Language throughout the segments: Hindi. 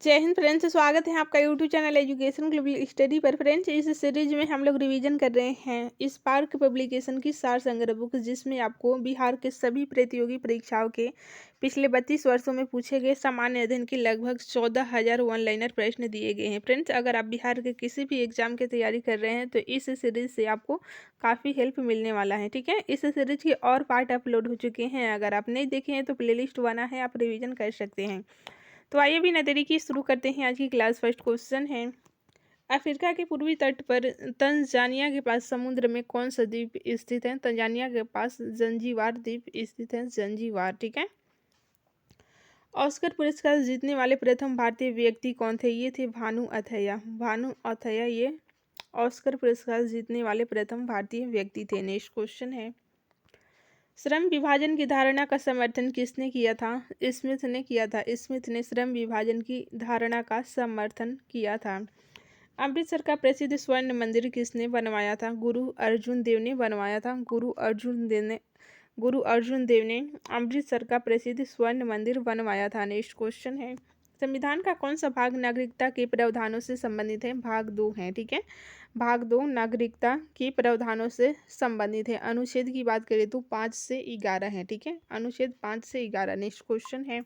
जय हिंद फ्रेंड्स, स्वागत है आपका YouTube channel education global study पर। फ्रेंड्स, इस सीरीज में हम लोग रिवीजन कर रहे हैं स्पार्क पब्लिकेशन की सार संग्रह बुक, जिसमें आपको बिहार के सभी प्रतियोगी परीक्षाओं के पिछले 32 वर्षों में पूछे गए सामान्य अध्ययन के लगभग 14,000 वन लाइनर प्रश्न दिए गए हैं। फ्रेंड्स, अगर आप बिहार के किसी भी एग्जाम की तैयारी कर रहे हैं तो इस सीरीज से आपको काफ़ी हेल्प मिलने वाला है। ठीक है, इस सीरीज के और पार्ट अपलोड हो चुके हैं, अगर आप नहीं देखे हैं तो प्लेलिस्ट बना है, आप रिविजन कर सकते हैं। तो आइए बिना देरी की शुरू करते हैं आज की क्लास। फर्स्ट क्वेश्चन है, अफ्रीका के पूर्वी तट पर तंजानिया के पास समुद्र में कौन सा द्वीप स्थित है? तंजानिया के पास जंजीबार द्वीप स्थित है, जंजीबार। ठीक है। ऑस्कर पुरस्कार जीतने वाले प्रथम भारतीय व्यक्ति कौन थे? ये थे भानु अथैया। भानु अथैया ये ऑस्कर पुरस्कार जीतने वाले प्रथम भारतीय व्यक्ति थे। नेक्स्ट क्वेश्चन है, श्रम विभाजन की धारणा का समर्थन किसने किया था? स्मिथ ने किया था। स्मिथ ने श्रम विभाजन की धारणा का समर्थन किया था। अमृतसर का प्रसिद्ध स्वर्ण मंदिर किसने बनवाया था? गुरु अर्जुन देव ने बनवाया था। गुरु अर्जुन देव ने अमृतसर का प्रसिद्ध स्वर्ण मंदिर बनवाया था। नेक्स्ट क्वेश्चन है, संविधान का कौन सा भाग नागरिकता के प्रावधानों से संबंधित है? भाग 2 है। ठीक है, भाग 2 नागरिकता के प्रावधानों से संबंधित है। अनुच्छेद की बात करें तो 5 से 11 है। ठीक है, अनुच्छेद 5 से 11। नेक्स्ट क्वेश्चन है,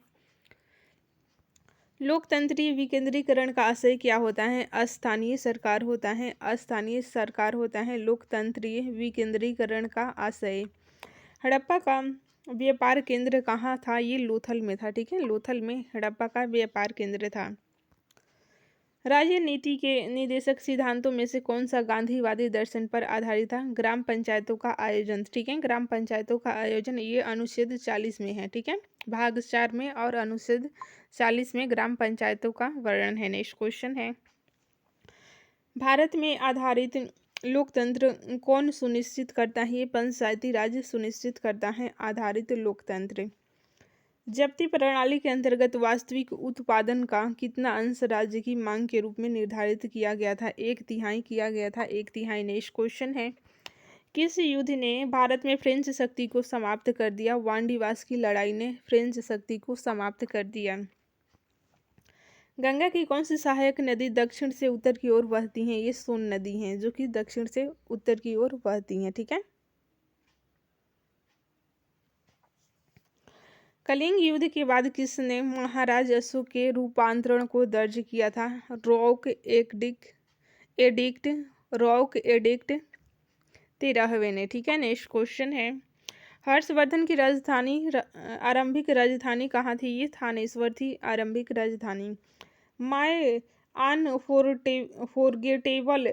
लोकतंत्रीय विकेंद्रीकरण का आशय क्या होता है? स्थानीय सरकार होता है। स्थानीय सरकार होता है लोकतंत्रीय विकेंद्रीकरण का आशय। हड़प्पा का व्यापार केंद्र कहाँ था? ये लोथल में था। ठीक है, लोथल में हड़प्पा का व्यापार केंद्र था। राज्य नीति के निर्देशक सिद्धांतों में से कौन सा गांधीवादी दर्शन पर आधारित था? ग्राम पंचायतों का आयोजन। ठीक है, ग्राम पंचायतों का आयोजन, ये अनुच्छेद 40 में है। ठीक है, भाग 4 में और अनुच्छेद 40 में ग्राम पंचायतों का वर्णन है। नेक्स्ट क्वेश्चन है, भारत में आधारित लोकतंत्र कौन सुनिश्चित करता है? ये पंचायती राज सुनिश्चित करता है आधारित लोकतंत्र। जब्ती प्रणाली के अंतर्गत वास्तविक उत्पादन का कितना अंश राज्य की मांग के रूप में निर्धारित किया गया था? 1/3 किया गया था, 1/3। नेक्स्ट क्वेश्चन है, किस युद्ध ने भारत में फ्रेंच शक्ति को समाप्त कर दिया? वांडीवास की लड़ाई ने फ्रेंच शक्ति को समाप्त कर दिया। गंगा की कौन सी सहायक नदी दक्षिण से उत्तर की ओर बहती हैं? ये सोन नदी है, जो कि दक्षिण से उत्तर की ओर बहती हैं। ठीक है, कलिंग युद्ध के बाद किसने महाराज अशोक के रूपांतरण को दर्ज किया था? एडिक्ट रॉक एडिक्ट 13वें ने। ठीक है, नेक्स्ट क्वेश्चन है, हर्षवर्धन की राजधानी आरंभिक राजधानी कहाँ थी? ये थानेश्वर थी आरंभिक राजधानी। माय अनफॉरगेटेबल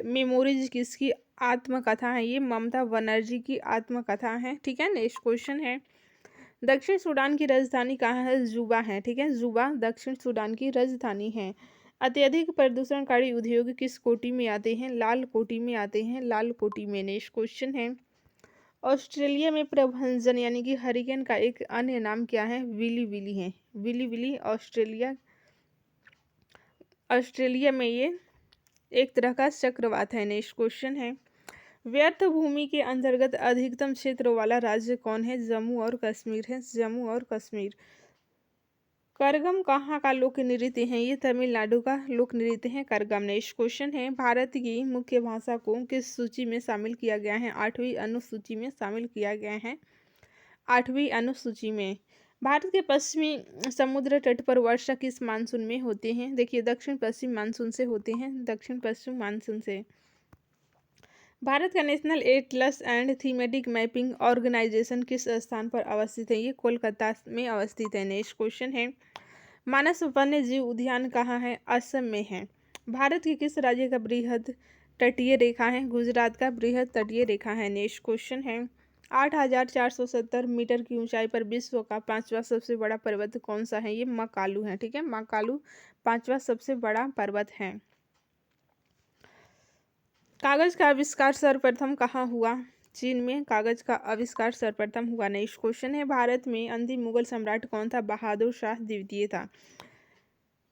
मेमोरीज किसकी आत्मकथा है? ये ममता बनर्जी की आत्मकथा है। ठीक है, नेक्स्ट क्वेश्चन है, दक्षिण सूडान की राजधानी कहाँ है? जुबा है। ठीक है, जुबा दक्षिण सूडान की राजधानी है। अत्यधिक प्रदूषणकारी उद्योग किस कोटि में आते हैं? लाल कोटि में आते हैं, लाल कोटि में। नेक्स्ट क्वेश्चन है, ऑस्ट्रेलिया में प्रभंजन यानी कि हरिकेन का एक अन्य नाम क्या है? विली विली है। विली विली ऑस्ट्रेलिया में ये एक तरह का चक्रवात है। नेक्स्ट क्वेश्चन है, व्यर्थ भूमि के अंतर्गत अधिकतम क्षेत्र वाला राज्य कौन है? जम्मू और कश्मीर है, जम्मू और कश्मीर। करगम कहाँ का लोक नृत्य है? ये तमिलनाडु का लोक नृत्य है, करगम। नेक्स्ट क्वेश्चन है, भारत की मुख्य भाषा को किस सूची में शामिल किया गया है? 8वीं अनुसूची में शामिल किया गया है, 8वीं अनुसूची में। भारत के पश्चिमी समुद्र तट पर वर्षा किस मानसून में होते हैं? देखिए, दक्षिण पश्चिम मानसून से होते हैं, दक्षिण पश्चिम मानसून से। भारत का national atlas and thematic mapping organisation किस स्थान पर अवस्थित है? ये कोलकाता में अवस्थित है। नेक्स्ट क्वेश्चन है, मानस वन्य जीव उद्यान कहाँ है? असम में है। भारत के किस राज्य का बृहद तटीय रेखा है? गुजरात का बृहद तटीय रेखा है। नेक्स्ट क्वेश्चन है, 8,470 मीटर की ऊंचाई पर विश्व का 5वां सबसे बड़ा पर्वत कौन सा है? ये मकालू है। ठीक है, मकालू 5वां सबसे बड़ा पर्वत है। कागज का आविष्कार सर्वप्रथम कहाँ हुआ? चीन में कागज का आविष्कार सर्वप्रथम हुआ। नेक्स्ट क्वेश्चन है, भारत में अंतिम मुगल सम्राट कौन था? बहादुर शाह द्वितीय था।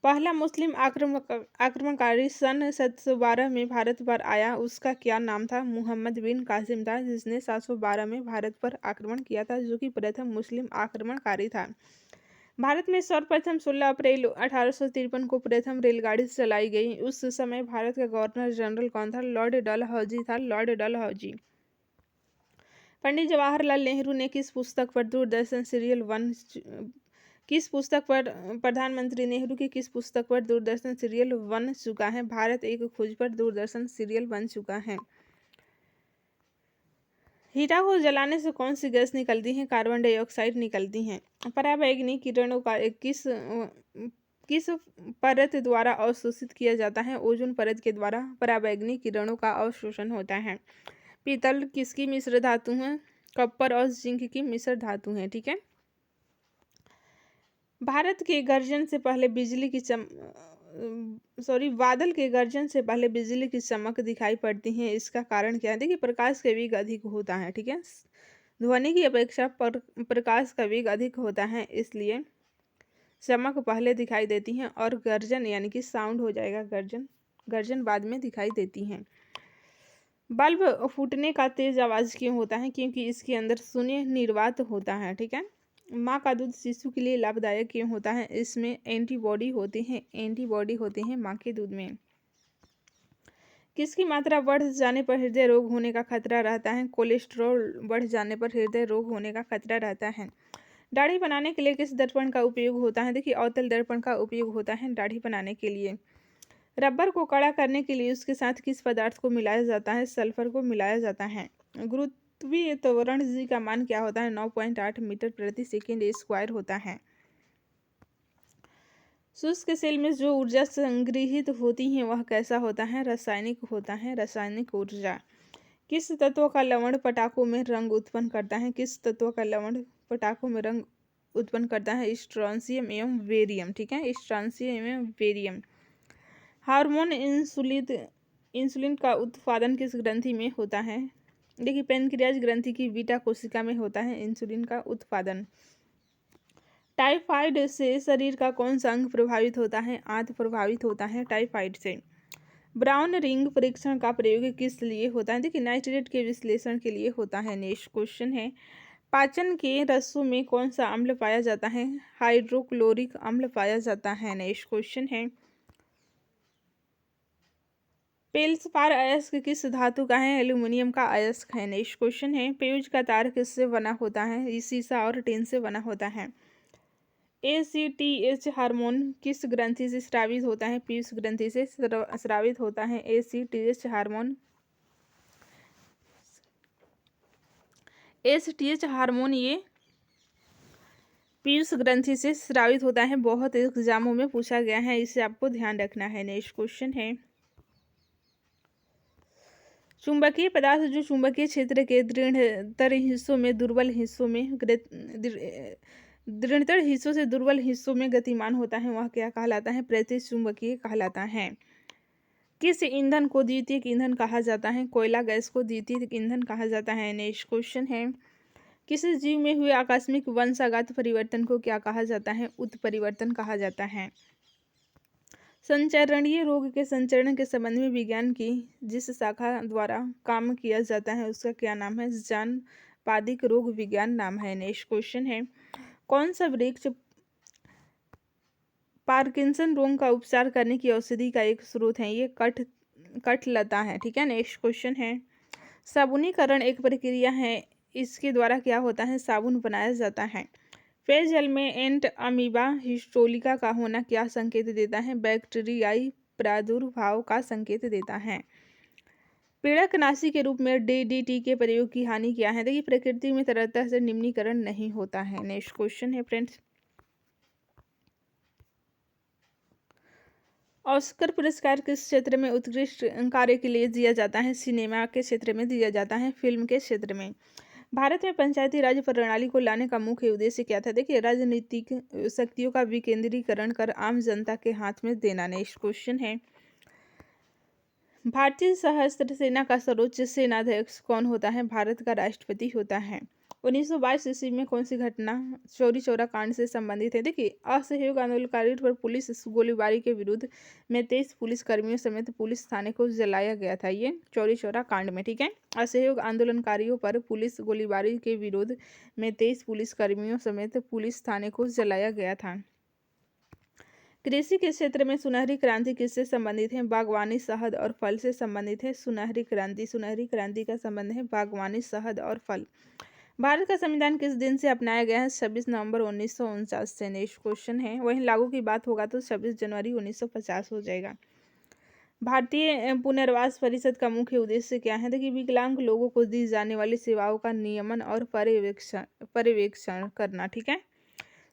पहला मुस्लिम आक्रमणकारी सन 712 में भारत पर आया, उसका क्या नाम था? मुहम्मद बिन कासिम था, जिसने 712 में भारत पर आक्रमण किया था, जो कि प्रथम मुस्लिम आक्रमणकारी था। भारत में सर्वप्रथम 16 अप्रैल 1853 को प्रथम रेलगाड़ी चलाई गई। उस समय भारत का गवर्नर जनरल कौन था? लॉर्ड डलहौजी था, लॉर्ड डलहौजी। पंडित जवाहरलाल नेहरू ने किस पुस्तक पर दूरदर्शन सीरियल वन किस पुस्तक पर प्रधानमंत्री नेहरू की किस पुस्तक पर दूरदर्शन सीरियल बन चुका है? भारत एक खोज पर दूरदर्शन सीरियल बन चुका है। हीरा को जलाने से कौन सी गैस निकलती है? कार्बन डाइऑक्साइड निकलती है। पराबैंगनी किरणों का किस परत द्वारा अवशोषित किया जाता है? ओजोन परत के द्वारा पराबैंगनी किरणों का अवशोषण होता है। पीतल किसकी मिश्र धातु है? कॉपर और जिंक की मिश्र धातु है। ठीक है। बादल के गर्जन से पहले बिजली की चमक दिखाई पड़ती है। इसका कारण क्या है? देखिए, प्रकाश का वेग अधिक होता है। ठीक है। ध्वनि की अपेक्षा प्रकाश का वेग अधिक होता है, इसलिए चमक पहले दिखाई देती है और गर्जन यानी कि साउंड हो जाएगा, गर्जन बाद में दिखाई देती है। बल्ब फूटने का तेज आवाज क्यों होता है? क्योंकि इसके अंदर शून्य निर्वात होता है। ठीक है। माँ का दूध शिशु के लिए लाभदायक क्यों होता है? इसमें एंटीबॉडी होते हैं माँ के दूध में। किसकी मात्रा बढ़ जाने पर हृदय रोग होने का खतरा रहता है? कोलेस्ट्रॉल बढ़ जाने पर हृदय रोग होने का खतरा रहता है। दाढ़ी बनाने के लिए किस दर्पण का उपयोग होता है? देखिए, अवतल दर्पण का उपयोग होता है दाढ़ी बनाने के लिए। रबर को कड़ा करने के लिए उसके साथ किस पदार्थ को मिलाया जाता है? सल्फर को मिलाया जाता है। गुरुत्वीय त्वरण जी का मान क्या होता है? 9.8 मीटर प्रति सेकेंड स्क्वायर होता है। शुष्क सेल में जो ऊर्जा संग्रहित होती है वह कैसा होता है? रासायनिक होता है, रासायनिक ऊर्जा। किस तत्व का लवण पटाखों में रंग उत्पन्न करता है? किस तत्व का लवण पटाखों में रंग उत्पन्न करता है? स्ट्रोंशियम एवं बेरियम। ठीक है, स्ट्रोंशियम एवं बेरियम। हार्मोन इंसुलिन का उत्पादन किस ग्रंथि में होता है? देखिए, पेनक्रियाज ग्रंथि की बीटा कोशिका में होता है इंसुलिन का उत्पादन। टाइफाइड से शरीर का कौन सा अंग प्रभावित होता है? आंत प्रभावित होता है टाइफाइड से। ब्राउन रिंग परीक्षण का प्रयोग किस लिए होता है? देखिए, नाइट्रेट के विश्लेषण के लिए होता है। नेक्स्ट क्वेश्चन है, पाचन के रसों में कौन सा अम्ल पाया जाता है? हाइड्रोक्लोरिक अम्ल पाया जाता है। नेक्स्ट क्वेश्चन है, फेल्सपार अयस्क किस धातु का है? एल्यूमिनियम का अयस्क है। नेक्स्ट क्वेश्चन है, पेयूज का तार किससे बना होता है? ये शीशा और टिन से बना होता है। ACTH हार्मोन किस ग्रंथि से स्रावित होता है? पीयूष ग्रंथि से स्रावित होता है ACTH हार्मोन। ACTH हार्मोन ये पीयूष ग्रंथि से स्रावित होता है। बहुत एग्जामों में पूछा गया है, इसे आपको ध्यान रखना है। नेक्स्ट क्वेश्चन है, चुंबकीय पदार्थ जो चुंबकीय क्षेत्र के दृढ़तर हिस्सों से दुर्बल हिस्सों में गतिमान होता है वह क्या कहलाता है? प्रतिचुंबकीय कहलाता है। किस ईंधन को द्वितीयक ईंधन कहा जाता है? कोयला गैस को द्वितीयक ईंधन कहा जाता है। नेक्स्ट क्वेश्चन है, किसी जीव में हुए आकस्मिक वंशागत परिवर्तन को क्या कहा जाता है? उत्परिवर्तन कहा जाता है। संचरणीय रोग के संचरण के संबंध में विज्ञान की जिस शाखा द्वारा काम किया जाता है उसका क्या नाम है? जानपादिक रोग विज्ञान नाम है। नेक्स्ट क्वेश्चन है, कौन सा वृक्ष पार्किंसन रोग का उपचार करने की औषधि का एक स्रोत है? ये कठलता है। ठीक है। नेक्स्ट क्वेश्चन है, साबुनीकरण एक प्रक्रिया है, इसके द्वारा क्या होता है? साबुन बनाया जाता है। पेयजल में एंट अमीबा हिस्टोलिका का होना क्या संकेत देता है? बैक्टीरियाई प्रादुर्भाव का संकेत देता है। पीड़कनाशी के रूप में DDT के प्रयोग की हानि क्या है? देखिए, प्रकृति में तरह से निम्नीकरण नहीं होता है। नेक्स्ट क्वेश्चन है फ्रेंड्स, ऑस्कर पुरस्कार किस क्षेत्र में उत्कृष्ट कार्य के लिए दिया जाता है? सिनेमा के क्षेत्र में दिया जाता है, फिल्म के क्षेत्र में। भारत में पंचायती राज प्रणाली को लाने का मुख्य उद्देश्य क्या था? देखिए, राजनीतिक शक्तियों का विकेंद्रीकरण कर आम जनता के हाथ में देना। नेक्स्ट क्वेश्चन है, भारतीय सशस्त्र सेना का सर्वोच्च सेनाध्यक्ष कौन होता है? भारत का राष्ट्रपति होता है। 1922 ईस्वी में कौन सी घटना चौरी चौरा कांड से संबंधित है? देखिए, असहयोग आंदोलनकारियों पर पुलिस गोलीबारी के विरुद्ध में 23 पुलिस कर्मियों समेत पुलिस थाने को जलाया गया था, ये चौरी चौरा कांड में। ठीक है, असहयोग आंदोलनकारियों पर पुलिस गोलीबारी के विरोध में 23 पुलिस कर्मियों समेत पुलिस थाने को जलाया गया था। कृषि के क्षेत्र में सुनहरी क्रांति किससे संबंधित है? बागवानी, शहद और फल से संबंधित है सुनहरी क्रांति का संबंध है बागवानी, शहद और फल। भारत का संविधान किस दिन से अपनाया गया है? 26 नवंबर 1949 से। नेक्स्ट क्वेश्चन है, वहीं लागू की बात होगा तो 26 जनवरी 1950 हो जाएगा। भारतीय पुनर्वास परिषद का मुख्य उद्देश्य क्या है? देखिए, विकलांग लोगों को दी जाने वाली सेवाओं का नियमन और पर्यवेक्षण करना। ठीक है,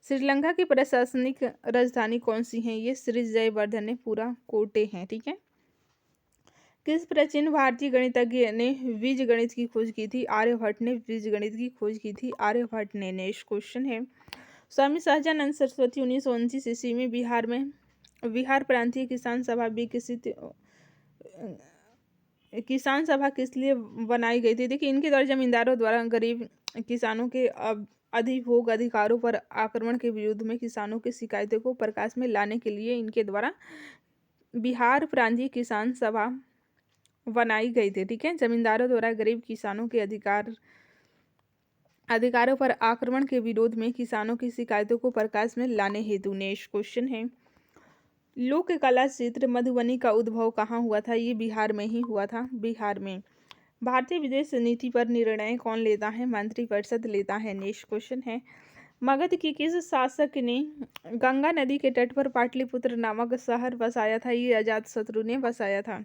श्रीलंका की प्रशासनिक राजधानी कौन सी है? ये श्री जयवर्धनेपुरा कोटे हैं। ठीक है, किस प्राचीन भारतीय गणितज्ञ ने बीजगणित की खोज की थी? आर्यभट्ट ने बीजगणित की खोज की थी, आर्यभट्ट ने। नेक्स्ट क्वेश्चन है, स्वामी सहजानंद सरस्वती 1929 ईस्वी में बिहार प्रांतीय किसान सभा किसान सभा किस लिए बनाई गई थी? देखिए, इनके द्वारा जमींदारों द्वारा गरीब किसानों के अधिभोग अधिकारों पर आक्रमण के विरुद्ध में किसानों की शिकायतों को प्रकाश में लाने के लिए इनके द्वारा बिहार प्रांतीय किसान सभा बनाई गई थी। ठीक है, जमींदारों द्वारा गरीब किसानों के अधिकारों पर आक्रमण के विरोध में किसानों की शिकायतों को प्रकाश में लाने हेतु। नेक्स्ट क्वेश्चन है, लोक कला चित्र मधुबनी का उद्भव कहाँ हुआ था? ये बिहार में ही हुआ था, बिहार में। भारतीय विदेश नीति पर निर्णय कौन लेता है? मंत्रिपरिषद लेता है। नेक्स्ट क्वेश्चन है, मगध के किस शासक ने गंगा नदी के तट पर पाटलिपुत्र नामक शहर बसाया था? ये अजातशत्रु ने बसाया था।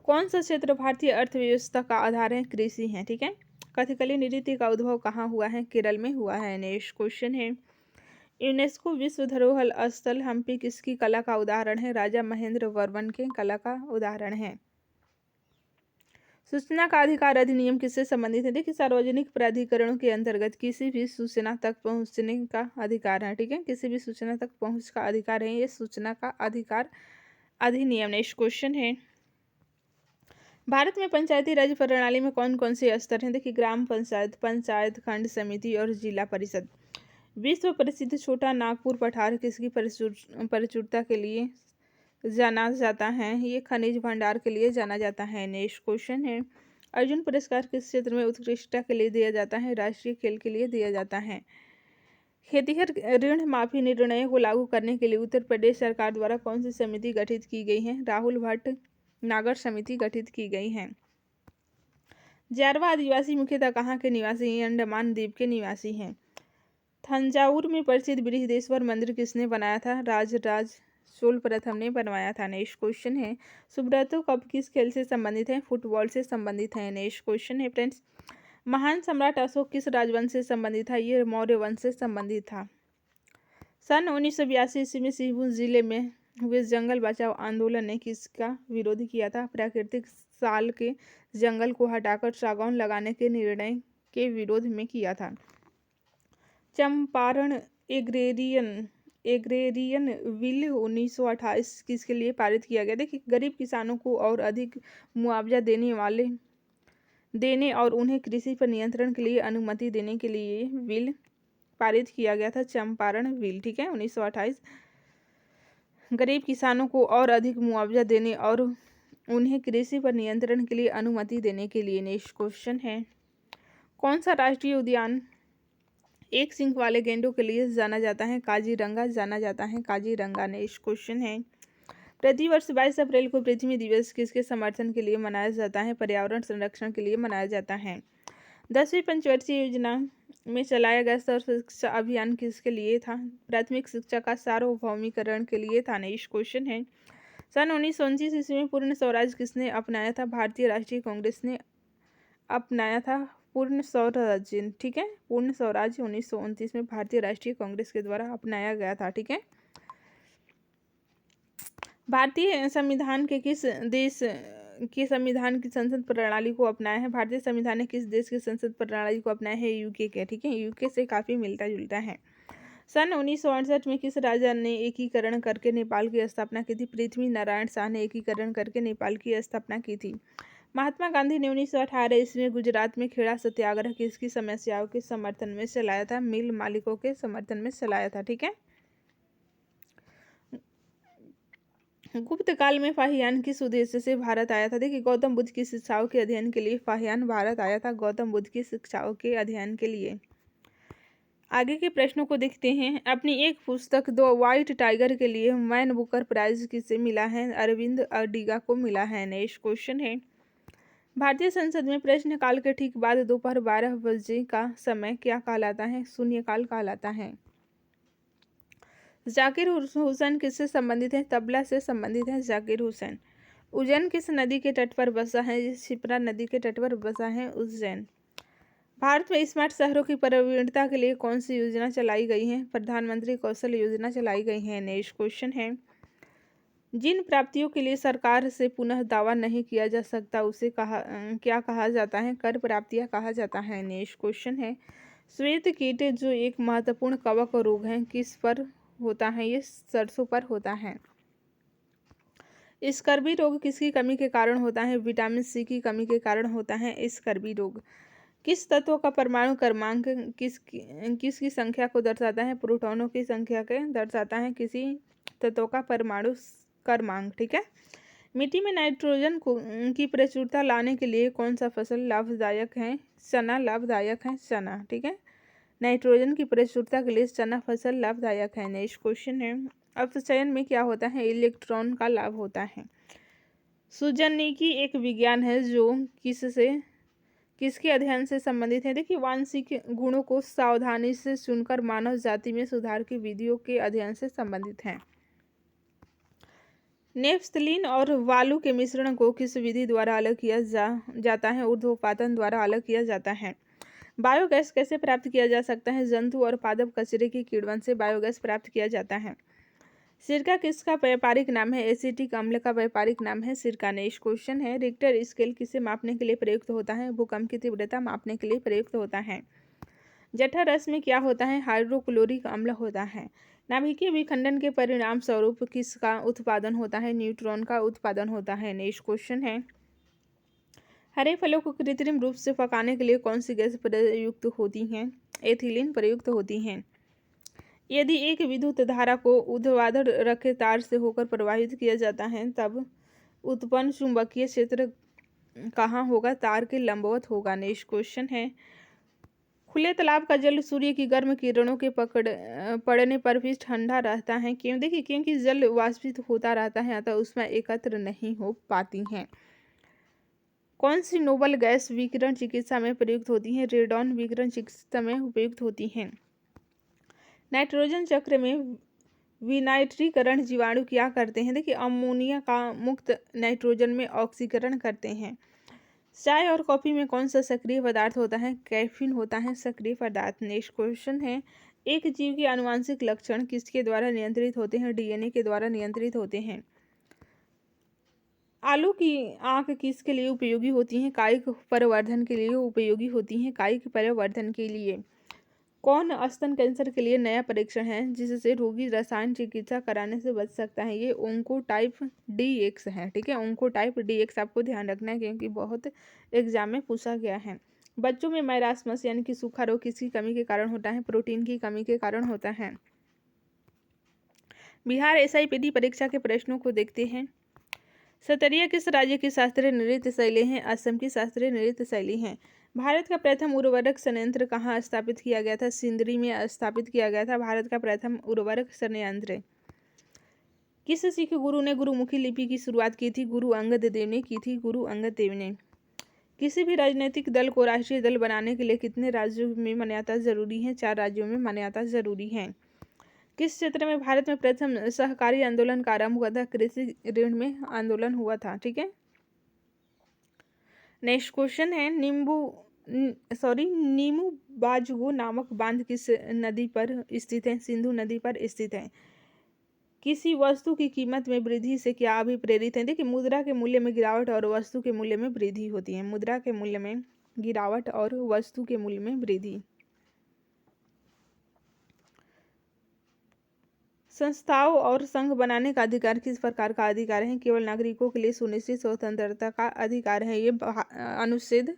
कौन सा क्षेत्र भारतीय अर्थव्यवस्था का आधार है? कृषि है। ठीक है, कथकली नृत्य का उद्भव कहाँ हुआ है? केरल में हुआ है। नेक्स्ट क्वेश्चन है, यूनेस्को विश्व धरोहर स्थल हम्पी किसकी कला का उदाहरण है? राजा महेंद्र वर्मन के कला का उदाहरण है। सूचना का अधिकार अधिनियम किससे संबंधित है? देखिए, सार्वजनिक प्राधिकरणों के अंतर्गत किसी भी सूचना तक पहुंचने का अधिकार है। ठीक है, किसी भी सूचना तक पहुंच का अधिकार है, ये सूचना का अधिकार अधिनियम। नेक्स्ट क्वेश्चन है, भारत में पंचायती राज प्रणाली में कौन कौन से स्तर हैं? देखिए, ग्राम पंचायत, पंचायत, खंड समिति और जिला परिषद। विश्व प्रसिद्ध छोटा नागपुर पठार किसकी प्रचुरता के लिए जाना जाता है? ये खनिज भंडार के लिए जाना जाता है। नेक्स्ट क्वेश्चन है, अर्जुन पुरस्कार किस क्षेत्र में उत्कृष्टता के लिए दिया जाता है? राष्ट्रीय खेल के लिए दिया जाता है। खेतिहर ऋण माफी निर्णय को लागू करने के लिए उत्तर प्रदेश सरकार द्वारा कौन सी समिति गठित की गई है? राहुल भट्ट नागर समिति गठित की गई है। जारवा आदिवासी मुख्यतः कहाँ के निवासी हैं? अंडमान द्वीप के निवासी हैं। तंजावुर में प्रसिद्ध बृहदेश्वर मंदिर किसने बनाया था? राजराज चोल प्रथम ने बनवाया था। नेक्स्ट क्वेश्चन है, सुब्रतो कप किस खेल से संबंधित है? फुटबॉल से संबंधित है। नेक्स्ट क्वेश्चन है फ्रेंड्स, महान सम्राट अशोक किस राजवंश से संबंधित था? ये मौर्य वंश से संबंधित था। सन 1982 ईस्वी में सिंहभूम जिले में हुए जंगल बचाओ आंदोलन ने किसका विरोध किया था? प्राकृतिक साल के जंगल को हटाकर सागौन लगाने के निर्णय के विरोध में किया था। चंपारण एग्रेरियन बिल 1928 किसके लिए पारित किया गया? देखिए, गरीब किसानों को और अधिक मुआवजा देने और उन्हें कृषि पर नियंत्रण के लिए अनुमति देने के लिए बिल पारित किया गया था, चंपारण बिल। ठीक है, 1928 गरीब किसानों को और अधिक मुआवजा देने और उन्हें कृषि पर नियंत्रण के लिए अनुमति देने के लिए। नेक्स्ट क्वेश्चन है, कौन सा राष्ट्रीय उद्यान एक सिंह वाले गेंडों के लिए जाना जाता है? काजीरंगा जाना जाता है, काजीरंगा। नेक्स्ट क्वेश्चन है, प्रतिवर्ष 22 अप्रैल को पृथ्वी दिवस किसके समर्थन के लिए मनाया जाता है? पर्यावरण संरक्षण के लिए मनाया जाता है। 10वीं पंचवर्षीय योजना में चलाया गया सर्व शिक्षा अभियान किसके लिए था? प्राथमिक शिक्षा का सार्वभौमिकरण के लिए था। नेक्स्ट क्वेश्चन है, सन 1929 ईस्वी में पूर्ण स्वराज किसने अपनाया था? भारतीय राष्ट्रीय कांग्रेस ने अपनाया था पूर्ण स्वराज्य। ठीक है, पूर्ण स्वराज 1929 में भारतीय राष्ट्रीय कांग्रेस के द्वारा अपनाया गया था। ठीक है, भारतीय संविधान के किस देश के संविधान की संसद प्रणाली को अपनाया है? भारतीय संविधान ने किस देश की संसद प्रणाली को अपनाया है? यूके के। ठीक है, यूके से काफ़ी मिलता जुलता है। सन 1968 में किस राजा ने एकीकरण करके नेपाल की स्थापना की थी? पृथ्वी नारायण शाह ने एकीकरण करके नेपाल की स्थापना की थी। महात्मा गांधी ने 1918 ईस्वी में गुजरात में खेड़ा सत्याग्रह किसकी समस्याओं के समर्थन में चलाया था? मिल मालिकों के समर्थन में चलाया था। ठीक है। गुप्त काल में फाहियान किस उद्देश्य से भारत आया था? देखिए, गौतम बुद्ध की शिक्षाओं के अध्ययन के लिए फाहियान भारत आया था, गौतम बुद्ध की शिक्षाओं के अध्ययन के लिए। आगे के प्रश्नों को देखते हैं। अपनी एक पुस्तक द व्हाइट टाइगर के लिए मैन बुकर प्राइज किसे मिला है? अरविंद अडिगा को मिला है। नेक्स्ट क्वेश्चन है, भारतीय संसद में प्रश्नकाल के ठीक बाद दोपहर 12 बजे का समय क्या कहलाता है? शून्यकाल कहलाता है। जाकिर हुसैन किससे संबंधित है? तबला से संबंधित है जाकिर हुसैन। उज्जैन किस नदी के तट पर बसा है? शिप्रा नदी के तट पर बसा है उज्जैन। भारत में स्मार्ट शहरों की प्रवीणता के लिए कौन सी योजना चलाई गई है? प्रधानमंत्री कौशल योजना चलाई गई है। नेक्स्ट क्वेश्चन है, जिन प्राप्तियों के लिए सरकार से पुनः दावा नहीं किया जा सकता उसे क्या कहा जाता है? कर प्राप्तियां कहा जाता है। नेक्स्ट क्वेश्चन है, श्वेत कीट जो एक महत्वपूर्ण कवक रोग है किस पर होता है? ये सरसों पर होता है। स्कर्वी रोग किसकी कमी के कारण होता है? विटामिन सी की कमी के कारण होता है स्कर्वी रोग। किस तत्व का परमाणु क्रमांक किसकी संख्या को दर्शाता है? प्रोटॉनों की संख्या के दर्शाता है किसी तत्व का परमाणु क्रमांक। ठीक है। मिट्टी में नाइट्रोजन की प्रचुरता लाने के लिए कौन सा फसल लाभदायक है? चना लाभदायक है चना। ठीक है। नाइट्रोजन की प्रचुरता के लिए चना फसल लाभदायक है। नेक्स्ट क्वेश्चन है, अपचयन में क्या होता है? इलेक्ट्रॉन का लाभ होता है। सुजनयिकी एक विज्ञान है जो किसके अध्ययन से संबंधित है? देखिए, वांशिक गुणों को सावधानी से चुनकर मानव जाति में सुधार की विधियों के अध्ययन से संबंधित है। नेफ्थलीन और वालू के मिश्रण को किस विधि द्वारा अलग किया जाता है? ऊर्ध्वपातन द्वारा अलग किया जाता है। बायोगैस कैसे प्राप्त किया जा सकता है? जंतु और पादप कचरे की किण्वन से बायोगैस प्राप्त किया जाता है। सिरका किसका व्यापारिक नाम है? एसिटिक अम्ल का व्यापारिक नाम है सिरका। नेक्स्ट क्वेश्चन है, रिक्टर स्केल किसे मापने के लिए प्रयुक्त होता है? भूकंप की तीव्रता मापने के लिए प्रयुक्त होता है। जठर रस में क्या होता है? हाइड्रोक्लोरिक अम्ल होता है। नाभिकीय विखंडन के परिणाम स्वरूप किसका उत्पादन होता है? न्यूट्रॉन का उत्पादन होता है। नेक्स्ट क्वेश्चन है, हरे फलों को कृत्रिम रूप से पकाने के लिए कौन सी गैस प्रयुक्त होती है? एथिलीन प्रयुक्त होती है। यदि एक विद्युत धारा को ऊर्ध्वाधर रखे तार से होकर प्रवाहित किया जाता है तब उत्पन्न चुंबकीय क्षेत्र कहाँ होगा? तार के लंबवत होगा। नेक्स्ट क्वेश्चन है, खुले तालाब का जल सूर्य की गर्म किरणों के पड़ने पर भी ठंडा रहता है। क्यों? देखिए, क्योंकि जल वाष्पित होता रहता है अतः उसमें एकत्र नहीं हो पाती हैं। कौन सी नोबल गैस विकिरण चिकित्सा में प्रयुक्त होती है? रेडॉन विकिरण चिकित्सा में उपयुक्त होती हैं। नाइट्रोजन चक्र में विनाइट्रीकरण जीवाणु क्या करते हैं? देखिए, अमोनिया का मुक्त नाइट्रोजन में ऑक्सीकरण करते हैं। चाय और कॉफी में कौन सा सक्रिय पदार्थ होता है? कैफीन होता है सक्रिय पदार्थ। नेक्स्ट क्वेश्चन है, एक जीव के आनुवंशिक लक्षण किसके द्वारा नियंत्रित होते हैं? डीएनए के द्वारा नियंत्रित होते हैं। आलू की आंख किसके लिए उपयोगी होती है? कायिक प्रवर्धन के लिए उपयोगी होती है, कायिक प्रवर्धन के लिए। कौन स्तन कैंसर के लिए नया परीक्षण है जिससे रोगी रसायन चिकित्सा कराने से बच सकता है? ये ओंकोटाइप DX है। ठीक है, ओंकोटाइप DX आपको ध्यान रखना है क्योंकि बहुत एग्जाम में पूछा गया है। बच्चों में मैरास्मस यानी कि सूखा रोग किसकी कमी के कारण होता है? प्रोटीन की कमी के कारण होता है। बिहार SIPD परीक्षा के प्रश्नों को देखते हैं। सतरिया किस राज्य की शास्त्रीय नृत्य शैली है? असम की शास्त्रीय नृत्य शैली है। भारत का प्रथम उर्वरक संयंत्र कहाँ स्थापित किया गया था? सिंदरी में स्थापित किया गया था भारत का प्रथम उर्वरक संयंत्र। किस सिख गुरु ने गुरुमुखी लिपि की शुरुआत की थी? गुरु अंगद देव ने की थी। गुरु अंगद देव ने। किसी भी राजनीतिक दल को राष्ट्रीय दल बनाने के लिए कितने राज्यों में मान्यता जरूरी है? 4 राज्यों में मान्यता जरूरी है। किस क्षेत्र में भारत में प्रथम सहकारी आंदोलन का आरंभ हुआ था? कृषि ऋण में आंदोलन हुआ था। ठीक है। नेक्स्ट क्वेश्चन है, नीमू बाजुगो नामक बांध किस नदी पर स्थित है? सिंधु नदी पर स्थित है। किसी वस्तु की कीमत में वृद्धि से क्या अभिप्रेरित है? देखिए, मुद्रा के मूल्य में गिरावट और वस्तु के मूल्य में वृद्धि होती है। मुद्रा के मूल्य में गिरावट और वस्तु के मूल्य में वृद्धि। संस्थाओं और संघ बनाने का अधिकार किस प्रकार का अधिकार है? केवल नागरिकों के लिए सुनिश्चित स्वतंत्रता का अधिकार है। ये अनुच्छेद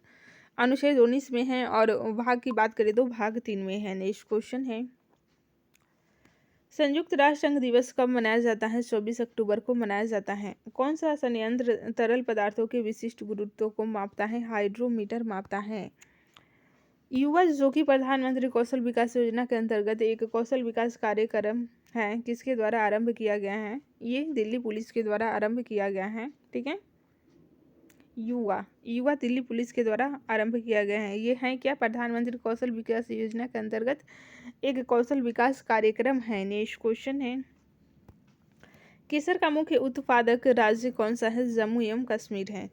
अनुच्छेद 19 में है और भाग की बात करें तो भाग 3 में है। नेक्स्ट क्वेश्चन है, संयुक्त राष्ट्र संघ दिवस कब मनाया जाता है? 24 अक्टूबर को मनाया जाता है। कौन सा संयंत्र तरल पदार्थों के विशिष्ट गुरुत्व को मापता है? हाइड्रोमीटर मापता है। युवा जो कि प्रधानमंत्री कौशल विकास योजना के अंतर्गत एक कौशल विकास कार्यक्रम है, किसके द्वारा आरंभ किया गया है? ये दिल्ली पुलिस के द्वारा आरंभ किया गया है। ठीक है, युवा युवा दिल्ली पुलिस के द्वारा आरंभ किया गया है। ये है क्या? प्रधानमंत्री कौशल विकास योजना के अंतर्गत एक कौशल विकास कार्यक्रम है। नेक्स्ट क्वेश्चन है, केसर का मुख्य उत्पादक राज्य कौन सा है? जम्मू एवं कश्मीर है।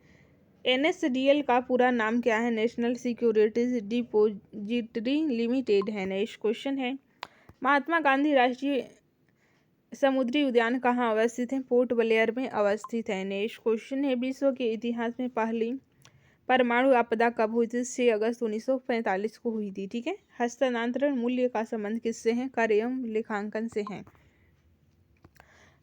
NSDL का पूरा नाम क्या है? नेशनल सिक्योरिटीज डिपोजिटरी लिमिटेड है। नेक्स्ट क्वेश्चन है, महात्मा गांधी राष्ट्रीय समुद्री उद्यान कहाँ अवस्थित है? पोर्ट ब्लेयर में अवस्थित है। नेक्स्ट क्वेश्चन है, विश्व के इतिहास में पहली परमाणु आपदा कब हुई थी? 6 अगस्त 1945 को हुई थी। ठीक है, हस्तांतरण मूल्य का संबंध किससे है? कर एवं लेखांकन से है।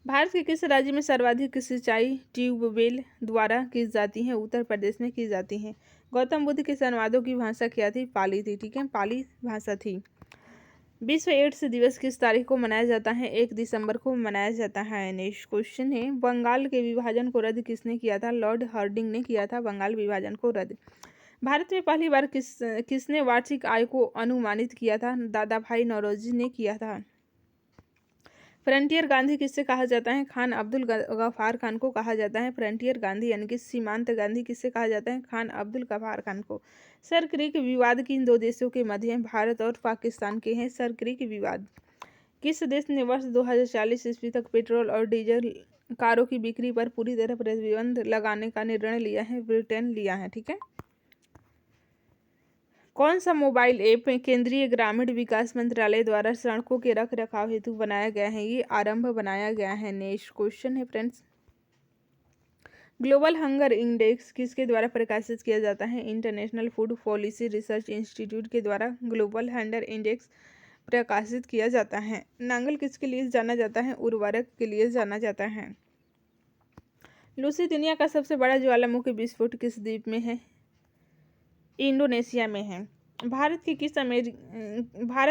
भारत के किस राज्य में सर्वाधिक सिंचाई ट्यूबवेल द्वारा की जाती है? उत्तर प्रदेश में की जाती है। गौतम बुद्ध के संवादों की भाषा क्या थी? पाली थी। ठीक है, पाली भाषा थी। विश्व एड्स दिवस किस तारीख को मनाया जाता है? 1 दिसंबर को मनाया जाता है। नेक्स्ट क्वेश्चन है, बंगाल के विभाजन को रद्द किसने किया था? लॉर्ड हार्डिंग ने किया था बंगाल विभाजन को रद्द। भारत में पहली बार किसने वार्षिक आय को अनुमानित किया था? दादा भाई नौरोजी ने किया था। फ्रंटियर गांधी किससे कहा जाता है? खान अब्दुल गफ्फार खान को कहा जाता है फ्रंटियर गांधी, यानी कि सीमांत गांधी किससे कहा जाता है? खान अब्दुल गफ्फार खान को। सर क्रीक विवाद किन दो देशों के मध्य है? भारत और पाकिस्तान के हैं सर क्रीक विवाद। किस देश ने वर्ष 2040 ईस्वी तक पेट्रोल और डीजल कारों की बिक्री पर पूरी तरह प्रतिबंध लगाने का निर्णय लिया है? ब्रिटेन लिया है। ठीक है, कौन सा मोबाइल ऐप केंद्रीय ग्रामीण विकास मंत्रालय द्वारा सड़कों के रख रखाव हेतु बनाया गया है? ये आरंभ बनाया गया है। नेक्स्ट क्वेश्चन है फ्रेंड्स, ग्लोबल हंगर इंडेक्स किसके द्वारा प्रकाशित किया जाता है? International food policy research institute के द्वारा ग्लोबल हंगर इंडेक्स प्रकाशित किया जाता है। नांगल किसके लिए जाना जाता है? उर्वरक के लिए जाना जाता है। लूसी दुनिया का सबसे बड़ा ज्वालामुखी विस्फोट किस द्वीप में है? इंडोनेशिया में है। भारत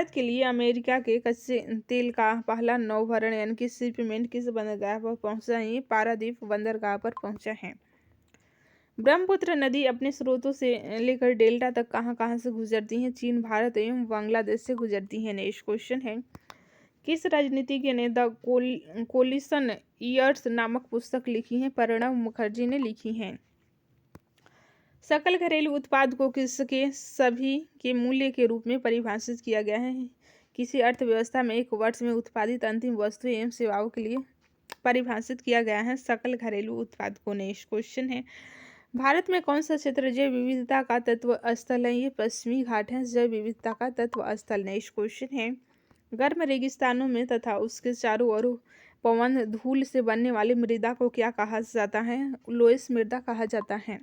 के लिए अमेरिका के कच्चे तेल का पहला नौभरण यानी कि शिपमेंट किस बंदरगाह पर पहुंचा है? ये पारादीप बंदरगाह पर पहुंचा है। ब्रह्मपुत्र नदी अपने स्रोतों से लेकर डेल्टा तक कहां कहां से गुजरती है? चीन, भारत एवं बांग्लादेश से गुजरती है। नेक्स्ट क्वेश्चन है, किस राजनीतिज्ञ ने द कोलिशन ईयर्स नामक पुस्तक लिखी है? प्रणब मुखर्जी ने लिखी है। सकल घरेलू उत्पाद को किसके सभी के मूल्य के रूप में परिभाषित किया गया है? किसी अर्थव्यवस्था में एक वर्ष में उत्पादित अंतिम वस्तु एवं सेवाओं के लिए परिभाषित किया गया है सकल घरेलू उत्पाद को। नेक्स्ट क्वेश्चन है, भारत में कौन सा क्षेत्र जैव विविधता का तत्व स्थल है? ये पश्चिमी घाट है जैव विविधता का तत्व स्थल। नेक्स्ट क्वेश्चन है, गर्म रेगिस्तानों में तथा उसके चारों ओर पवन धूल से बनने वाली मृदा को क्या कहा जाता है? लोएस मृदा कहा जाता है।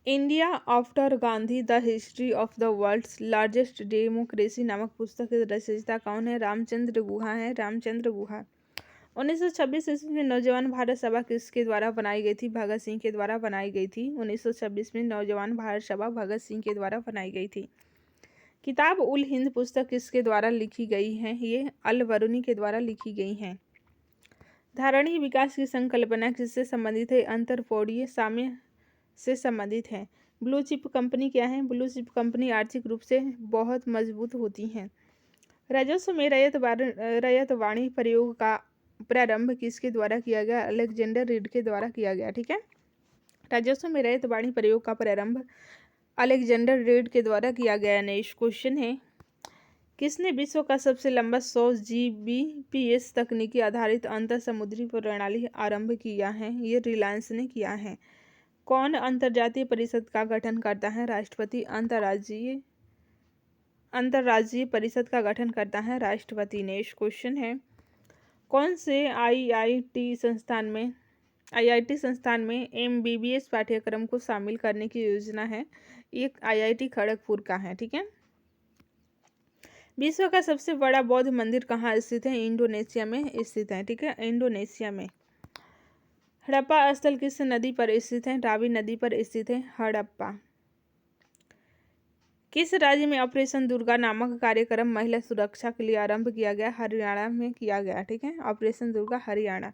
India after Gandhi the history of the world's largest democracy नामक पुस्तक के रचयिता कौन है? रामचंद्र गुहा है, रामचंद्र गुहा। 1926 ईस्वी में नौजवान भारत सभा किसके द्वारा बनाई गई थी? भगत सिंह के द्वारा बनाई गई थी। 1926 में नौजवान भारत सभा भगत सिंह के द्वारा बनाई गई थी। किताब उल हिंद पुस्तक किसके द्वारा लिखी गई है? ये अल बरूनी के द्वारा लिखी गई है। धारणीय विकास की संकल्पना किससे संबंधित है? अंतरपौड़ीय साम्य से संबंधित है। ब्लू चिप कंपनी क्या है? ब्लू चिप कंपनी आर्थिक रूप से बहुत मजबूत होती हैं। राजस्व में रैयत वाणी प्रयोग का प्रारंभ किसके द्वारा किया गया? अलेक्जेंडर रीड के द्वारा किया गया। ठीक है, राजस्व में रैयत वाणी प्रयोग का प्रारंभ अलेक्जेंडर रीड के द्वारा किया गया। नेक्स्ट क्वेश्चन है, किसने विश्व का सबसे लंबा 100 Gbps तकनीकी आधारित अंतर समुद्री प्रणाली आरंभ किया है? ये रिलायंस ने किया है। कौन अंतर्जातीय परिषद का गठन करता है? राष्ट्रपति। अंतर्राज्यीय परिषद का गठन करता है राष्ट्रपति। नेक्स्ट क्वेश्चन है, कौन से आईआईटी संस्थान में MBBS पाठ्यक्रम को शामिल करने की योजना है? एक IIT खड़गपुर का है। ठीक है, विश्व का सबसे बड़ा बौद्ध मंदिर कहाँ स्थित है? इंडोनेशिया में स्थित है। ठीक है, इंडोनेशिया में। हड़प्पा स्थल किस नदी पर स्थित है? रावी नदी पर स्थित है हड़प्पा। किस राज्य में ऑपरेशन दुर्गा नामक कार्यक्रम महिला सुरक्षा के लिए आरंभ किया गया? हरियाणा में किया गया। ठीक है, ऑपरेशन दुर्गा हरियाणा।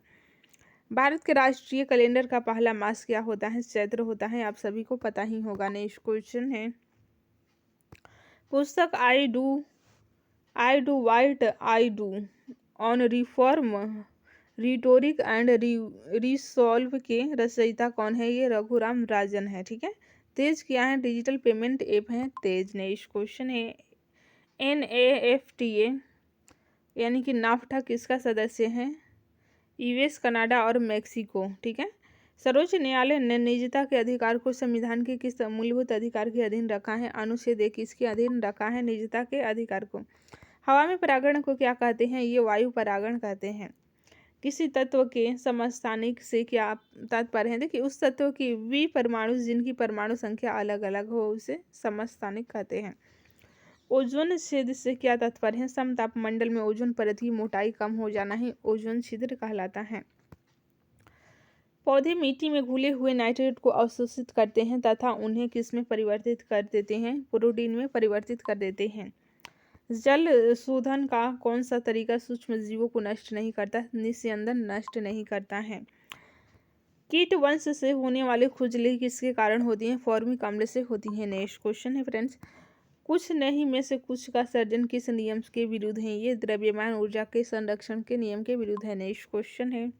भारत के राष्ट्रीय कैलेंडर का पहला मास क्या होता है? चैत्र होता है, आप सभी को पता ही होगा। नेक्स्ट क्वेश्चन है, पुस्तक I do white I do on reform rhetoric and resolve के रचयिता कौन है? ये रघुराम राजन है। ठीक है, तेज क्या है? डिजिटल पेमेंट ऐप है तेज। नेक्स्ट क्वेश्चन है, NAFTA यानी कि नाफ्टा किसका सदस्य है? यूएस, कनाडा और मेक्सिको। ठीक है, सर्वोच्च न्यायालय ने निजता के अधिकार को संविधान के किस मूलभूत अधिकार के अधीन रखा है? अनुच्छेद 1 किसके अधीन रखा है निजता के अधिकार को? हवा में परागण को क्या कहते हैं? ये वायु परागण कहते हैं। किसी तत्व के समस्थानिक से क्या तात्पर्य है? देखिए, उस तत्व की वी परमाणु जिनकी परमाणु संख्या अलग अलग हो उसे समस्थानिक कहते हैं। ओजोन छिद्र से क्या तात्पर्य है? समतापमंडल में ओजोन परत की मोटाई कम हो जाना ही ओजोन छिद्र कहलाता है। पौधे मिट्टी में घुले हुए नाइट्रेट को अवशोषित करते हैं तथा उन्हें किसमें परिवर्तित कर देते हैं? प्रोटीन में परिवर्तित कर देते हैं। जल शोधन का कौन सा तरीका सूक्ष्म जीवों को नष्ट नहीं करता? निस्यंदन नष्ट नहीं करता है। कीट वंश से होने वाली खुजली किसके कारण होती है? फॉर्मिक अम्ल से होती है। नेक्स्ट क्वेश्चन है फ्रेंड्स, कुछ नहीं में से कुछ का सर्जन किस नियम के विरुद्ध है? ये द्रव्यमान ऊर्जा के संरक्षण के नियम के विरुद्ध है। नेक्स्ट क्वेश्चन है,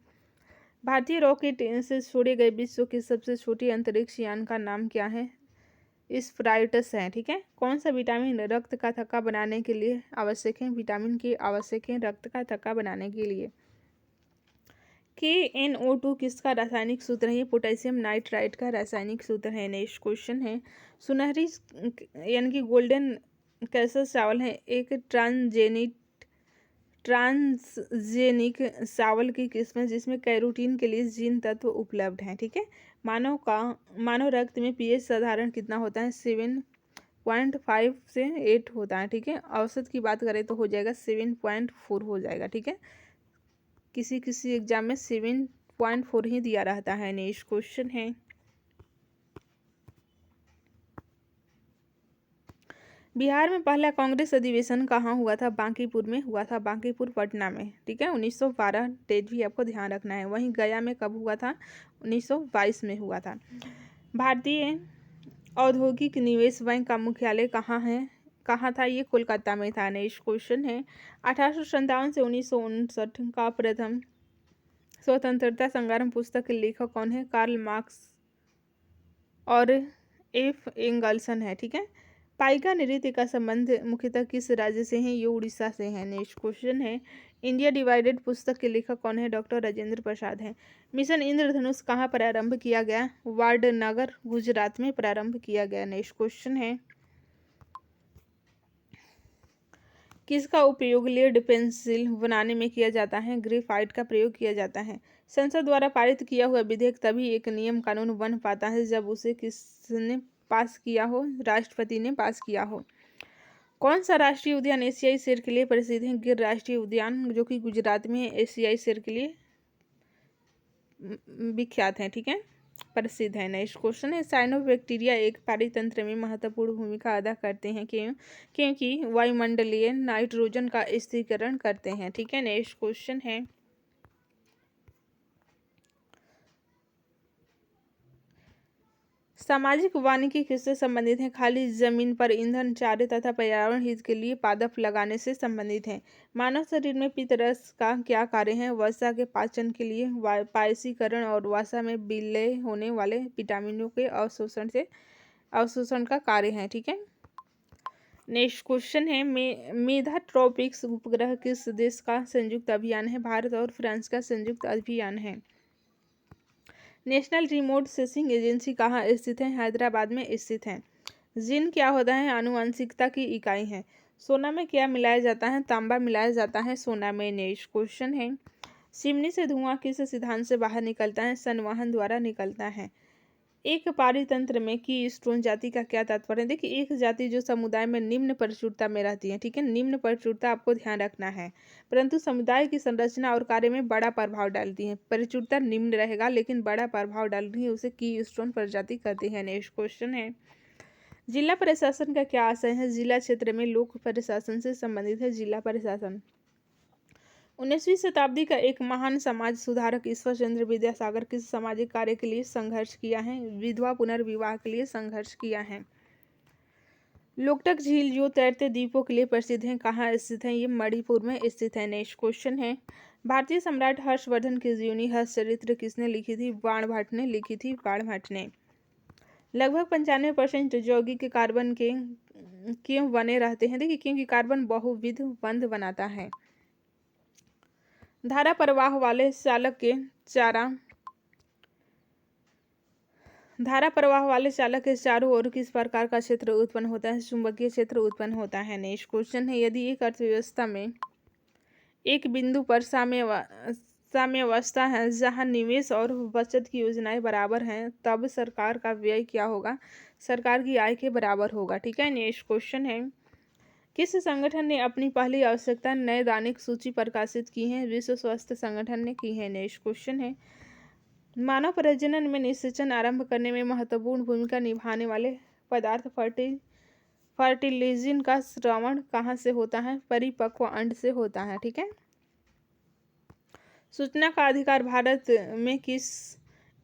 भारतीय रॉकेट से छोड़े गए विश्व के सबसे छोटे अंतरिक्ष यान का नाम क्या है? स्प्राइटस है। ठीक है, कौन सा विटामिन रक्त का थक्का बनाने के लिए आवश्यक है? विटामिन के आवश्यक है रक्त का थक्का बनाने के लिए। KNO2 किसका रासायनिक सूत्र है? पोटेशियम नाइट्राइट का रासायनिक सूत्र है। नेक्स्ट क्वेश्चन है, सुनहरी यानी कि गोल्डन कैसा चावल है? एक ट्रांसजेनिक चावल की किस्म है जिसमें कैरोटीन के लिए जीन तत्व उपलब्ध हैं। ठीक है, मानव रक्त में pH साधारण कितना होता है? 7.5 से 8 होता है। ठीक है, औसत की बात करें तो हो जाएगा 7.4 हो जाएगा। ठीक है, किसी किसी एग्जाम में 7.4 ही दिया रहता है। नेक्स्ट क्वेश्चन है, बिहार में पहला कांग्रेस अधिवेशन कहाँ हुआ था? बांकीपुर में हुआ था, बांकीपुर पटना में। ठीक है, 1912 डेट भी आपको ध्यान रखना है। वहीं गया में कब हुआ था? 1922 में हुआ था। भारतीय औद्योगिक निवेश बैंक का मुख्यालय कहाँ था? ये कोलकाता में था। नेक्स्ट क्वेश्चन है, 1857 से 1959 का प्रथम स्वतंत्रता संग्राम पुस्तक के लेखक कौन है? कार्ल मार्क्स और F एंगल्सन है। ठीक है, पाइका नृत्य का संबंध मुख्यतः किस राज्य से है? ये उड़ीसा से है। नेक्स्ट क्वेश्चन है, इंडिया डिवाइडेड पुस्तक के लेखक कौन है? डॉक्टर राजेंद्र प्रसाद है। मिशन इंद्रधनुष कहाँ प्रारंभ किया गया? वाडनगर गुजरात में प्रारंभ किया गया। नेक्स्ट क्वेश्चन है, किसका उपयोग लेड पेंसिल बनाने में किया जाता है? ग्रेफाइट का प्रयोग किया जाता है। संसद द्वारा पारित किया हुआ विधेयक तभी एक नियम कानून बन पाता है जब उसे किसने पास किया हो? राष्ट्रपति ने पास किया हो। कौन सा राष्ट्रीय उद्यान एशियाई शेर के लिए प्रसिद्ध है? गिर राष्ट्रीय उद्यान जो कि गुजरात में एशियाई शेर के लिए विख्यात है। ठीक है, प्रसिद्ध है। नेक्स्ट क्वेश्चन है, साइनोबैक्टीरिया एक पारितंत्र में महत्वपूर्ण भूमिका अदा करते हैं क्योंकि वायुमंडलीय नाइट्रोजन का स्थिरीकरण करते हैं। ठीक है, नेक्स्ट क्वेश्चन है, सामाजिक वानिकी किससे संबंधित है? खाली जमीन पर ईंधन, चारे तथा पर्यावरण हित के लिए पादप लगाने से संबंधित है। मानव शरीर में पित्तरस का क्या कार्य है? वसा के पाचन के लिए, पायसीकरण और वसा में विलय होने वाले विटामिनों के अवशोषण का कार्य है। ठीक है, नेक्स्ट क्वेश्चन है, मेधा ट्रॉपिक्स उपग्रह किस देश का संयुक्त अभियान है? भारत और फ्रांस का संयुक्त अभियान है। नेशनल रिमोट सेंसिंग एजेंसी कहाँ स्थित है? हैदराबाद में स्थित है। जिन क्या होता है? आनुवंशिकता की इकाई है। सोना में क्या मिलाया जाता है? तांबा मिलाया जाता है सोना में। नेक्स्ट क्वेश्चन है, चिमनी से धुआं किस सिद्धांत से बाहर निकलता है? संवहन द्वारा निकलता है। एक पारितंत्र में की स्टोन जाति का क्या तात्पर्य है? देखिए, एक जाति जो समुदाय में निम्न प्रचुरता में रहती है, ठीक है, निम्न प्रचुरता आपको ध्यान रखना है, परंतु समुदाय की संरचना और कार्य में बड़ा प्रभाव डालती है। प्रचुरता निम्न रहेगा लेकिन बड़ा प्रभाव डाल रही है, उसे की स्टोन प्रजाति कहते हैं। नेक्स्ट क्वेश्चन है, जिला प्रशासन का क्या आशय है? जिला क्षेत्र में लोक प्रशासन से संबंधित है जिला प्रशासन। 19वीं शताब्दी का एक महान समाज सुधारक ईश्वर चंद्र विद्यासागर किस सामाजिक कार्य के लिए संघर्ष किया है? विधवा पुनर्विवाह के लिए संघर्ष किया है। लोकटक झील जो तैरते द्वीपों के लिए प्रसिद्ध है, कहाँ स्थित है? ये मणिपुर में स्थित है। नेक्स्ट क्वेश्चन है, भारतीय सम्राट हर्षवर्धन की जीवनी हर्षचरित्र किसने लिखी थी? बाणभट्ट ने लिखी थी, बाणभट्ट ने। लगभग 95% यौगिक कार्बन के क्यों बने रहते हैं? देखिए, क्योंकि कार्बन बहुविध बंध बनाता है। धारा प्रवाह वाले चालक के चारों ओर किस प्रकार का क्षेत्र उत्पन्न होता है? चुंबकीय क्षेत्र उत्पन्न होता है। नेक्स्ट क्वेश्चन है, यदि एक अर्थव्यवस्था में एक बिंदु पर साम्यावस्था है जहां निवेश और बचत की योजनाएं बराबर हैं, तब सरकार का व्यय क्या होगा? सरकार की आय के बराबर होगा। ठीक है। नेक्स्ट क्वेश्चन है, किस संगठन ने अपनी पहली आवश्यकता नैदानिक सूची प्रकाशित की है? विश्व स्वास्थ्य संगठन ने की है। नेक्स्ट क्वेश्चन है, मानव प्रजनन में निषेचन आरंभ करने में महत्वपूर्ण भूमिका निभाने वाले पदार्थ फर्टिलिजन का श्रवण कहाँ से होता है? परिपक्व अंड से होता है। ठीक है। सूचना का अधिकार भारत में किस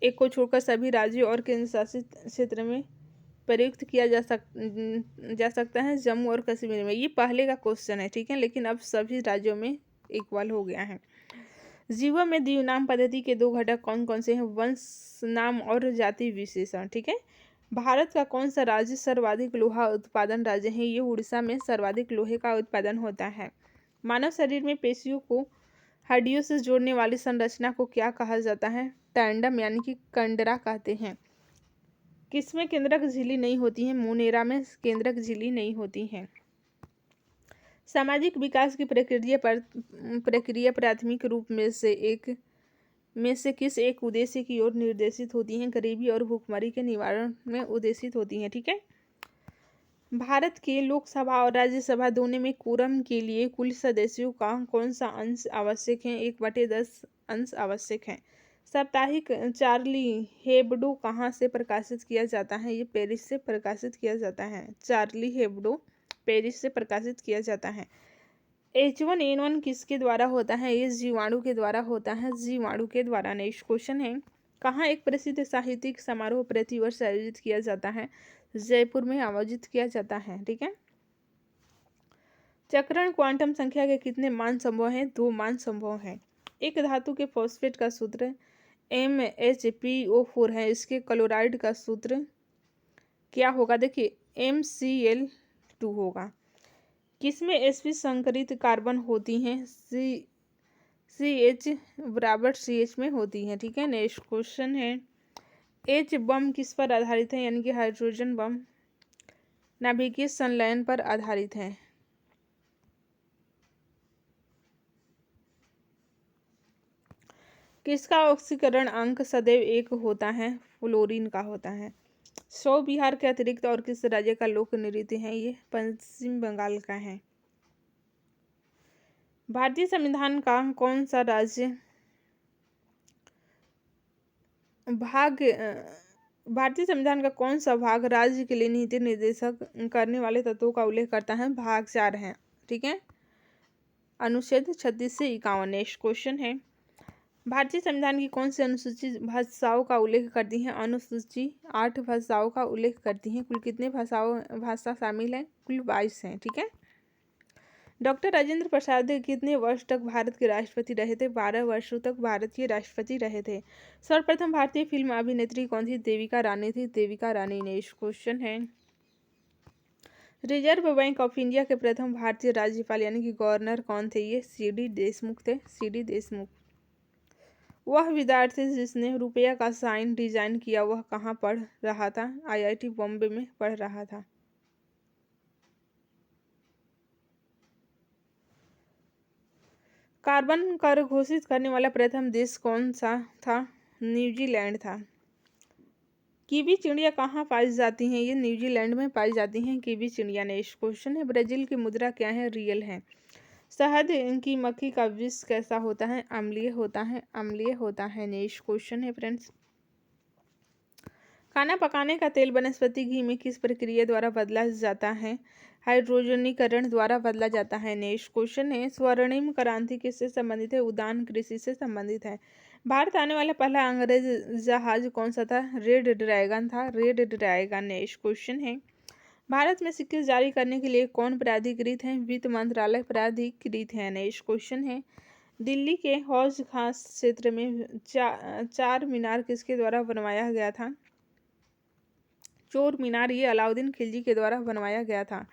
एक को छोड़कर सभी राज्यों और केंद्र शासित क्षेत्र में प्रयुक्त किया जा सकता है? जम्मू और कश्मीर में। ये पहले का क्वेश्चन है, ठीक है, लेकिन अब सभी राज्यों में इक्वल हो गया है। जीवों में द्विनाम पद्धति के दो घटक कौन कौन से हैं? वंश नाम और जाति विशेषण। ठीक है। भारत का कौन सा राज्य सर्वाधिक लोहा उत्पादन राज्य है? ये उड़ीसा में सर्वाधिक लोहे का उत्पादन होता है। मानव शरीर में पेशियों को हड्डियों से जोड़ने वाली संरचना को क्या कहा जाता है? टैंडम यानी कि कंडरा कहते हैं। किसमें केंद्रक झिल्ली नहीं होती है? मोनेरा में केंद्रक झिल्ली नहीं होती है। सामाजिक विकास की प्रक्रिया प्राथमिक रूप में से किस एक उद्देश्य की ओर निर्देशित होती है? गरीबी और भूखमरी के निवारण में उद्देशित होती है। ठीक है। भारत के लोकसभा और राज्यसभा दोनों में कोरम के लिए कुल सदस्यों का कौन सा अंश आवश्यक है? 1/10 अंश आवश्यक है। साप्ताहिक चार्ली हेब्डो कहाँ से प्रकाशित किया जाता है? ये पेरिस से प्रकाशित किया जाता है। चार्ली हेब्डो पेरिस से प्रकाशित किया जाता है। H1N1 किसके द्वारा होता है? ये जीवाणु के द्वारा होता है, जीवाणु के द्वारा। नेक्स्ट क्वेश्चन है, कहाँ एक प्रसिद्ध साहित्यिक समारोह प्रतिवर्ष आयोजित किया जाता है? जयपुर में आयोजित किया जाता है। ठीक है। चक्रण क्वांटम संख्या के कितने मान संभव हैं? 2 मान संभव हैं। एक धातु के फॉस्फेट का सूत्र MHPO4 है, इसके क्लोराइड का सूत्र क्या होगा? देखिए, MCl2 होगा। किसमें sp संकरित कार्बन होती हैं? CH बराबर CH में होती है। ठीक है। नेक्स्ट क्वेश्चन है, H बम किस पर आधारित है? यानी कि हाइड्रोजन बम नाभिकीय संलयन पर आधारित है। किसका ऑक्सीकरण अंक सदैव 1 होता है? फ्लोरीन का होता है। शव बिहार के अतिरिक्त और किस राज्य का लोक नृत्य है? ये पश्चिम बंगाल का है। भारतीय संविधान का कौन सा भाग राज्य के लिए नीति निर्देशक करने वाले तत्वों का उल्लेख करता है? भाग 4 है। ठीक है। अनुच्छेद 36 से 51। नेक्स्ट क्वेश्चन है, भारतीय संविधान की कौन सी अनुसूची भाषाओं का उल्लेख करती है? अनुसूची 8 भाषाओं का उल्लेख करती है। कुल कितने भाषा शामिल है? कुल 22 हैं। ठीक है। डॉक्टर राजेंद्र प्रसाद कितने वर्ष तक भारत के राष्ट्रपति रहे थे? 12 वर्षों तक भारत के राष्ट्रपति रहे थे। सर्वप्रथम भारतीय फिल्म अभिनेत्री कौन थी? देविका रानी थी, देविका रानी। नेक्स्ट क्वेश्चन है, रिजर्व बैंक ऑफ इंडिया के प्रथम भारतीय राज्यपाल यानी कि गवर्नर कौन थे? ये CD देशमुख थे, CD देशमुख। वह विद्यार्थी जिसने रुपया का साइन डिजाइन किया वह कहाँ पढ़ रहा था? IIT बॉम्बे में पढ़ रहा था। कार्बन कर घोषित करने वाला प्रथम देश कौन सा था? न्यूजीलैंड था। कीवी चिड़िया कहाँ पाई जाती हैं? ये न्यूजीलैंड में पाई जाती हैं कीवी चिड़िया। नेक्स्ट क्वेश्चन है, ब्राज़ील की मुद्रा क्या है? रियल है। शहद की मक्खी का विष कैसा होता है? अम्लीय होता है, अम्लीय होता है। नेक्स्ट क्वेश्चन है फ्रेंड्स, खाना पकाने का तेल वनस्पति घी में किस प्रक्रिया द्वारा बदला जाता है? हाइड्रोजनीकरण द्वारा बदला जाता है। नेक्स्ट क्वेश्चन है, स्वर्णिम क्रांति किससे संबंधित है? उद्यान कृषि से संबंधित है। भारत आने वाला पहला अंग्रेज जहाज कौन सा था? रेड ड्रैगन था, रेड ड्रैगन। नेक्स्ट क्वेश्चन है, भारत में सिक्के जारी करने के लिए कौन प्राधिकृत है? वित्त मंत्रालय प्राधिकृत है। नेक्स्ट क्वेश्चन है, दिल्ली के हौज खास क्षेत्र में चार मीनार किसके द्वारा बनवाया गया था? चोर मीनार ये अलाउद्दीन खिलजी के द्वारा बनवाया गया था।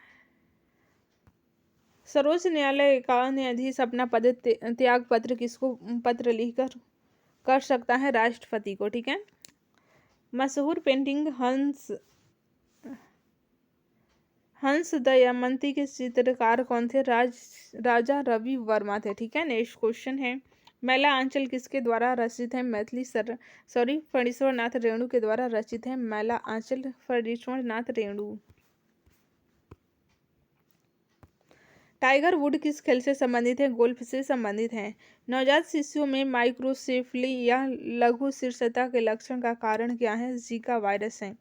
सर्वोच्च न्यायालय का न्यायाधीश अपना पद त्याग पत्र किसको पत्र लिखकर कर सकता है? राष्ट्रपति को। ठीक है। मशहूर पेंटिंग हंस दमयंती के चित्रकार कौन थे? राजा रवि वर्मा थे। ठीक है। नेक्स्ट क्वेश्चन है, मैला आंचल किसके द्वारा रचित है? फणीश्वर नाथ रेणु के द्वारा रचित है मैला आंचल, फणीश्वर नाथ रेणु। टाइगर वुड किस खेल से संबंधित है? गोल्फ से संबंधित है। नवजात शिशुओं में माइक्रोसेफली या लघु शीर्षता के लक्षण का कारण क्या है? जीका वायरस है।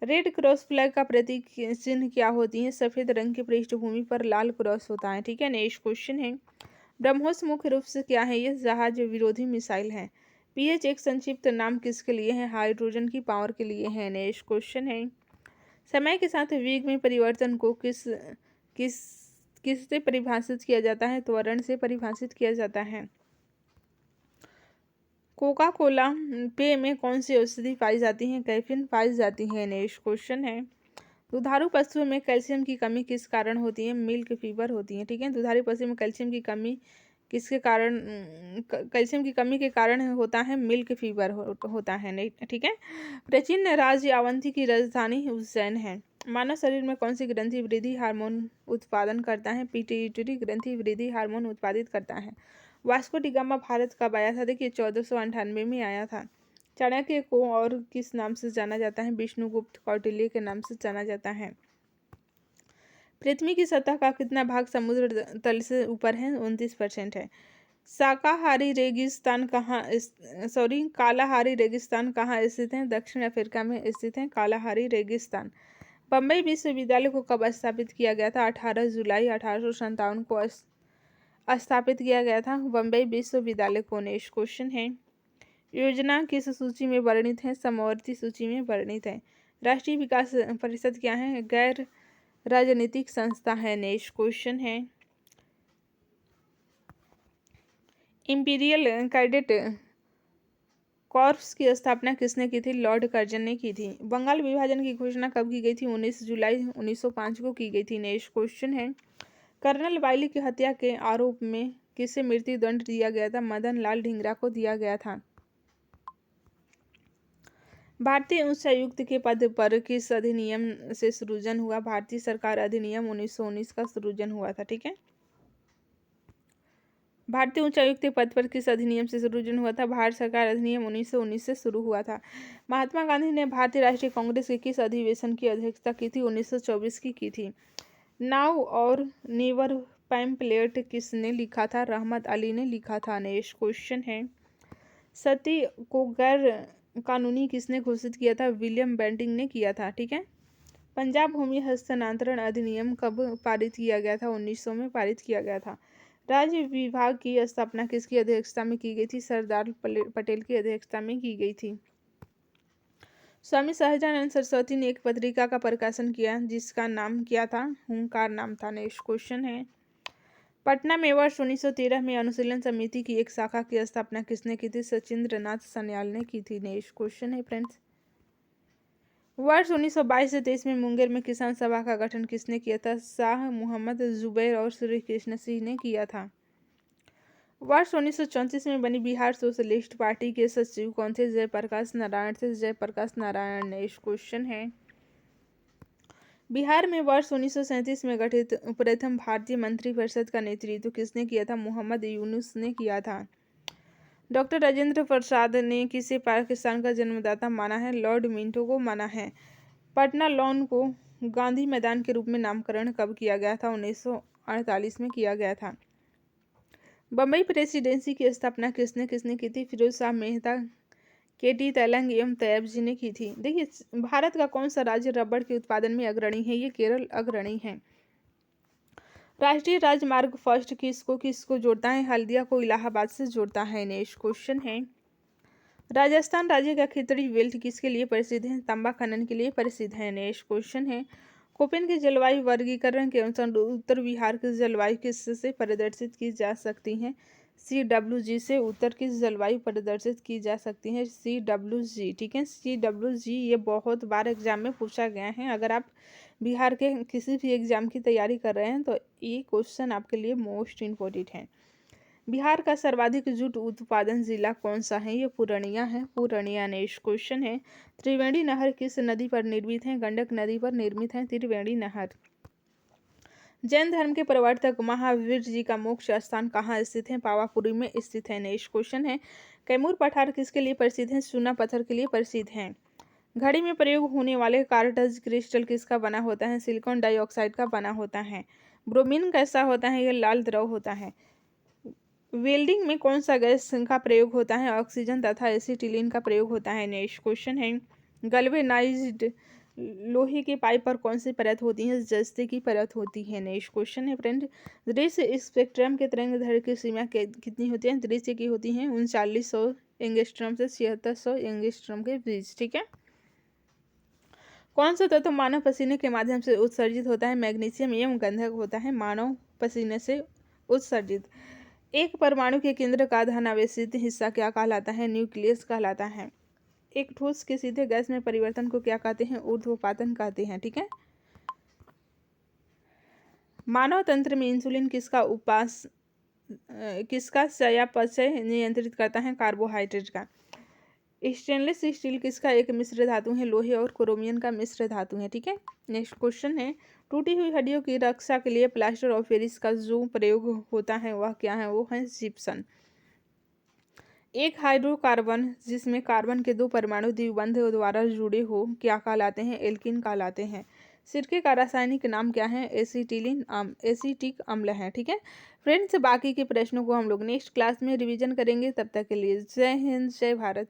रेड क्रॉस फ्लैग का प्रतीक चिन्ह क्या होती है? सफेद रंग की पृष्ठभूमि पर लाल क्रॉस होता है। ठीक है। नेक्स्ट क्वेश्चन है, ब्रह्मोस मुख्य रूप से क्या है? यह जहाज विरोधी मिसाइल है। पीएच एक संक्षिप्त नाम किसके लिए है? हाइड्रोजन की पावर के लिए है। नेक्स्ट क्वेश्चन है, समय के साथ वेग में परिवर्तन को किस किससे परिभाषित किया जाता है? त्वरण से परिभाषित किया जाता है। कोका कोला पेय में कौन सी औषधि पाई जाती है? कैफीन पाई जाती है। नेक्स्ट क्वेश्चन है, दुधारू पशुओं में कैल्शियम की कमी किस कारण होती है? मिल्क फीवर होती है। ठीक है। दुधारू पशु में कैल्शियम की कमी किसके कारण कैल्शियम की कमी के कारण होता है? मिल्क फीवर होता है। नहीं, ठीक है। प्राचीन राज्य अवंती की राजधानी उज्जैन है। मानव शरीर में कौन सी ग्रंथि वृद्धि हार्मोन उत्पादन करता है? पिट्यूटरी ग्रंथि वृद्धि हार्मोन उत्पादित करता है। वास्को डी गामा भारत कब आया था? देखिए 1498 में आया था। चाणक्य को और किस नाम से जाना जाता है? विष्णुगुप्त कौटिल्य के नाम से जाना जाता है। पृथ्वी की सतह का कितना भाग समुद्र तल से ऊपर है? 29% है। कालाहारी रेगिस्तान कहाँ स्थित है? दक्षिण अफ्रीका में स्थित है कालाहारी रेगिस्तान। बम्बई विश्वविद्यालय को कब स्थापित किया गया था? 18 जुलाई 1857 को स्थापित किया गया था बम्बई विश्वविद्यालय को। नेक्स्ट क्वेश्चन है, योजना किस सूची में वर्णित है? समवर्ती सूची में वर्णित है। राष्ट्रीय विकास परिषद क्या है? गैर राजनीतिक संस्था है। नेक्स्ट क्वेश्चन है, इंपीरियल कैडेट कॉर्प्स की स्थापना किसने की थी? लॉर्ड कर्जन ने की थी। बंगाल विभाजन की घोषणा कब की गई थी? 19 जुलाई 1905 को की गई थी। नेक्स्ट क्वेश्चन है, कर्नल वायली की हत्या के आरोप में किसे मृत्युदंड दिया गया था? मदन लाल ढींगरा को दिया गया था। भारतीय उच्चायुक्त के पद पर किस अधिनियम से सृजन हुआ? भारतीय सरकार अधिनियम 1919 का सृजन हुआ था। ठीक है। भारतीय उच्चायुक्त के पद पर किस अधिनियम से सृजन हुआ था? भारत सरकार अधिनियम 1919 से शुरू हुआ था। महात्मा गांधी ने भारतीय राष्ट्रीय कांग्रेस के किस अधिवेशन की अध्यक्षता की थी? 1924 की थी। नाउ और नेवर पैम्पलेट किसने लिखा था? रहमत अली ने लिखा था। नेक्स्ट क्वेश्चन है, सती को गैर कानूनी किसने घोषित किया था? विलियम बेंटिंग ने किया था। ठीक है। पंजाब भूमि हस्तांतरण अधिनियम कब पारित किया गया था? 1900 में पारित किया गया था। राज्य विभाग की स्थापना किसकी अध्यक्षता में की गई थी? सरदार पटेल की अध्यक्षता में की गई थी। स्वामी सहजानंद सरस्वती ने एक पत्रिका का प्रकाशन किया जिसका नाम क्या था? हुंकार नाम था। नेक्स्ट क्वेश्चन है, पटना में वर्ष 1913 में अनुशीलन समिति की एक शाखा की स्थापना किसने की थी? सचिंद्र नाथ सन्याल ने की थी। नेक्स्ट क्वेश्चन है फ्रेंड्स, वर्ष 1922 से 23 में मुंगेर में किसान सभा का गठन किसने किया था? शाह मोहम्मद जुबैर और श्री कृष्ण सिंह ने किया था। वर्ष 1934 में बनी बिहार सोशलिस्ट पार्टी के सचिव कौन थे? जयप्रकाश नारायण थे, जयप्रकाश नारायण। नेक्स्ट क्वेश्चन है, बिहार में वर्ष 1937 में गठित प्रथम भारतीय मंत्रिपरिषद का नेतृत्व किसने किया था? मोहम्मद यूनुस ने किया था। डॉक्टर राजेंद्र प्रसाद ने किसे पाकिस्तान का जन्मदाता माना है? लॉर्ड मिंटो को माना है। पटना लॉन को गांधी मैदान के रूप में नामकरण कब किया गया था? 1948 में किया गया था। बम्बई प्रेसिडेंसी की स्थापना किसने किसने की थी? फिरोज शाह मेहता, केटी तेलंग एवं तैयब जी ने की थी। देखिए, भारत का कौन सा राज्य रबड़ के उत्पादन में अग्रणी है? ये केरल अग्रणी है। राष्ट्रीय राजमार्ग फर्स्ट किसको किसको जोड़ता है? हल्दिया को इलाहाबाद से जोड़ता है। नेक्स्ट क्वेश्चन है, राजस्थान राज्य का खितड़ी बेल्ट किसके लिए प्रसिद्ध है? तांबा खनन के लिए प्रसिद्ध है। नेक्स्ट क्वेश्चन है, कोपेन के जलवायु वर्गीकरण के अनुसार उत्तर बिहार की जलवायु किससे प्रदर्शित की जा सकती है? CWG से उत्तर की जलवायु प्रदर्शित की जा सकती है। CWG, ठीक है, CWG ये बहुत बार एग्जाम में पूछा गया है। अगर आप बिहार के किसी भी एग्जाम की तैयारी कर रहे हैं तो ये क्वेश्चन आपके लिए मोस्ट इम्पोर्टेंट है। बिहार का सर्वाधिक जूट उत्पादन जिला कौन सा है? ये पूर्णिया है। पूर्णिया। नेक्स्ट क्वेश्चन है, त्रिवेणी नहर किस नदी पर निर्मित है? गंडक नदी पर निर्मित है त्रिवेणी नहर। जैन धर्म के प्रवर्तक महावीर जी का मोक्ष स्थान कहाँ स्थित है? पावापुरी में स्थित है। नेक्स्ट क्वेश्चन है, कैमूर पठार किसके लिए प्रसिद्ध है? चूना पत्थर के लिए प्रसिद्ध है। घड़ी में प्रयोग होने वाले कार्टज क्रिस्टल किसका बना होता है? सिलिकॉन डाइऑक्साइड का बना होता है। ब्रोमीन कैसा होता है? यह लाल द्रव होता है। वेल्डिंग में कौन सा गैस का प्रयोग होता है? ऑक्सीजन तथा एसिटिलीन का प्रयोग होता है। नेक्स्ट क्वेश्चन है, गैल्वेनाइज्ड लोहे के पाइप पर कौन सी परत होती है? जस्ते की परत होती है। नेक्स्ट क्वेश्चन है फ्रेंड, दृश्य स्पेक्ट्रम के तरंगदैर्घ्य की सीमा कितनी होती है? दृश्य की होती है 3900 एंगस्ट्रॉम से 7600 एंगस्ट्रॉम के बीच, ठीक है। कौन सा तत्व मानव पसीने के माध्यम से उत्सर्जित होता है? मैग्नीशियम एवं गंधक होता है मानव पसीने से उत्सर्जित। एक परमाणु के केंद्र का धनावेशित हिस्सा क्या कहलाता है? न्यूक्लियस कहलाता है। एक ठोस के सीधे गैस में परिवर्तन को क्या कहते हैं? ऊर्ध्वपातन कहते हैं, ठीक है। मानव तंत्र में इंसुलिन किसका चयापचय नियंत्रित करता है? कार्बोहाइड्रेट का। स्टेनलेस स्टील किसका एक मिश्र धातु है? लोहे और क्रोमियम का मिश्र धातु है, ठीक है। नेक्स्ट क्वेश्चन है, टूटी हुई हड्डियों की रक्षा के लिए प्लास्टर ऑफ पेरिस का जो प्रयोग होता है वह क्या है? वो है जिप्सम। एक हाइड्रोकार्बन जिसमें कार्बन के दो परमाणु द्विबंध द्वारा जुड़े हो क्या कहलाते हैं? एल्किन कहलाते हैं। सिरके का रासायनिक नाम क्या है? एसिटिक अम्ल है, ठीक है। फ्रेंड्स, बाकी के प्रश्नों को हम लोग नेक्स्ट क्लास में रिवीजन करेंगे। तब तक के लिए जय हिंद, जय भारत।